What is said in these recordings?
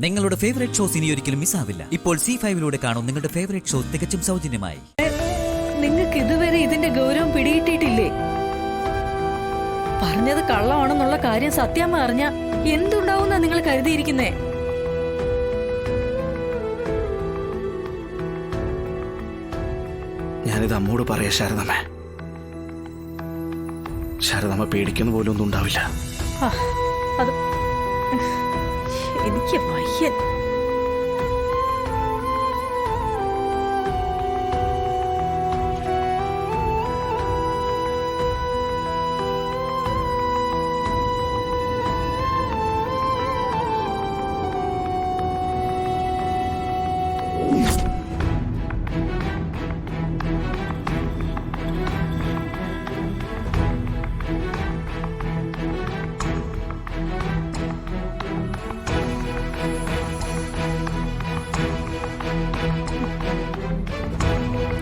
നിങ്ങളുടെ favourite shows ഇനി ഒരിക്കലും മിസ്സാവില്ല. ഇപ്പോൾ C5 കാണും നിങ്ങളുടെ ഫേവറേറ്റ് ഷോ തികച്ചും സൗജന്യമായി. നിങ്ങൾക്ക് ഇതുവരെ ഇതിന്റെ ഗൗരവം പിടികിട്ടിയിട്ടില്ലേ? പറഞ്ഞത് കള്ളമാണെന്നുള്ള കാര്യം സത്യമ്മ അറിഞ്ഞ എന്തുണ്ടാവുന്ന നിങ്ങൾ കരുതിയിരിക്കുന്നേ? ഞാനിത് അമ്മോട് പറയാ ശാരദമ്മ. ശാരദമ്മ പേടിക്കുന്ന പോലും ഒന്നും ഉണ്ടാവില്ല. അത് എനിക്ക് വയ്യ.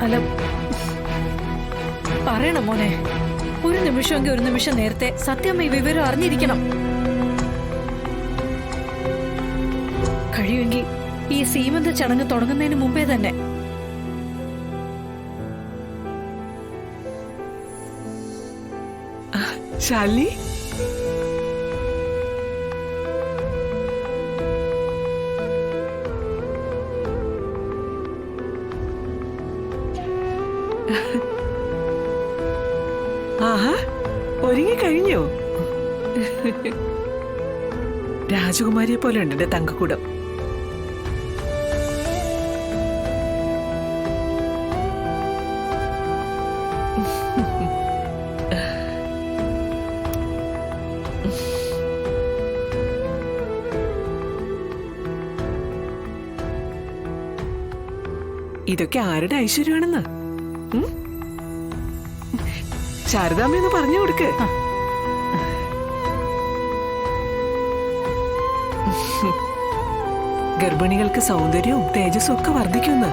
അല്ല, പറയണം മോനെ, ഒരു നിമിഷമെങ്കിൽ ഒരു നിമിഷം നേരത്തെ സത്യമ്മ ഈ വിവരം അറിഞ്ഞിരിക്കണം. കഴിയുമെങ്കിൽ ഈ സീമന്ത ചടങ്ങ് തുടങ്ങുന്നതിന് മുമ്പേ തന്നെ. ശാലിനി, ആഹാ, ഒരുങ്ങി കഴിഞ്ഞോ? രാജകുമാരിയെ പോലെ ഉണ്ട് എന്റെ തങ്കക്കൂടം. ഇതൊക്കെ ആരുടെ ഐശ്വര്യമാണെന്ന് ശാരദാമ്മയെന്ന് പറഞ്ഞു കൊടുക്ക്. ഗർഭിണികൾക്ക് സൗന്ദര്യവും തേജസ്സും ഒക്കെ വർദ്ധിക്കുന്ന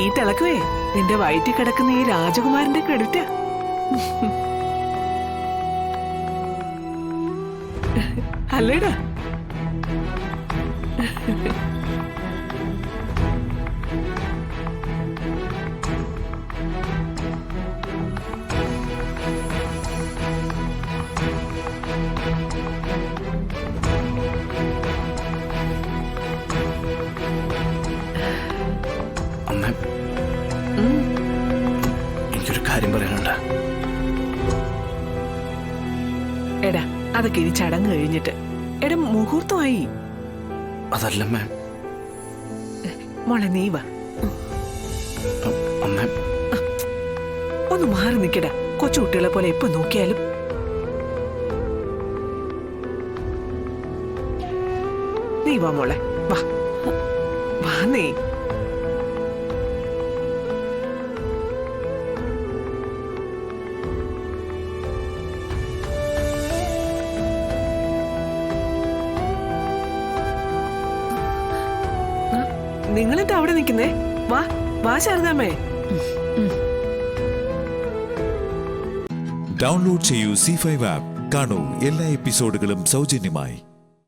ഈ തിളക്കുവേ നിന്റെ വയറ്റിൽ കിടക്കുന്ന ഈ രാജകുമാരന്റെ ക്രെഡിറ്റ്. അല്ലേടാ? അമ്മ, എനിക്കൊരു കാര്യം പറയാനുണ്ട്. എടാ, അതൊക്കെ ഇനി ചടങ്ങ് കഴിഞ്ഞിട്ട്. എടാ, മുഹൂർത്തമായി. അതല്ല മാം. മോളെ നീ വാ. അമ്മ, ഒന്ന് മാറി നിക്കടാ. കൊച്ചുകുട്ടികളെ പോലെ എപ്പോ നോക്കിയാലും. നീ വാ മോളെ, വാ വാ. നീ നിങ്ങളെന്താ അവിടെ നിൽക്കുന്നേ? വാ വാ ശാരദാമ്മേ. ഡൗൺലോഡ് ചെയ്യൂ C5 ആപ്പ്. കാണൂ എല്ലാ എപ്പിസോഡുകളും സൗജന്യമായി.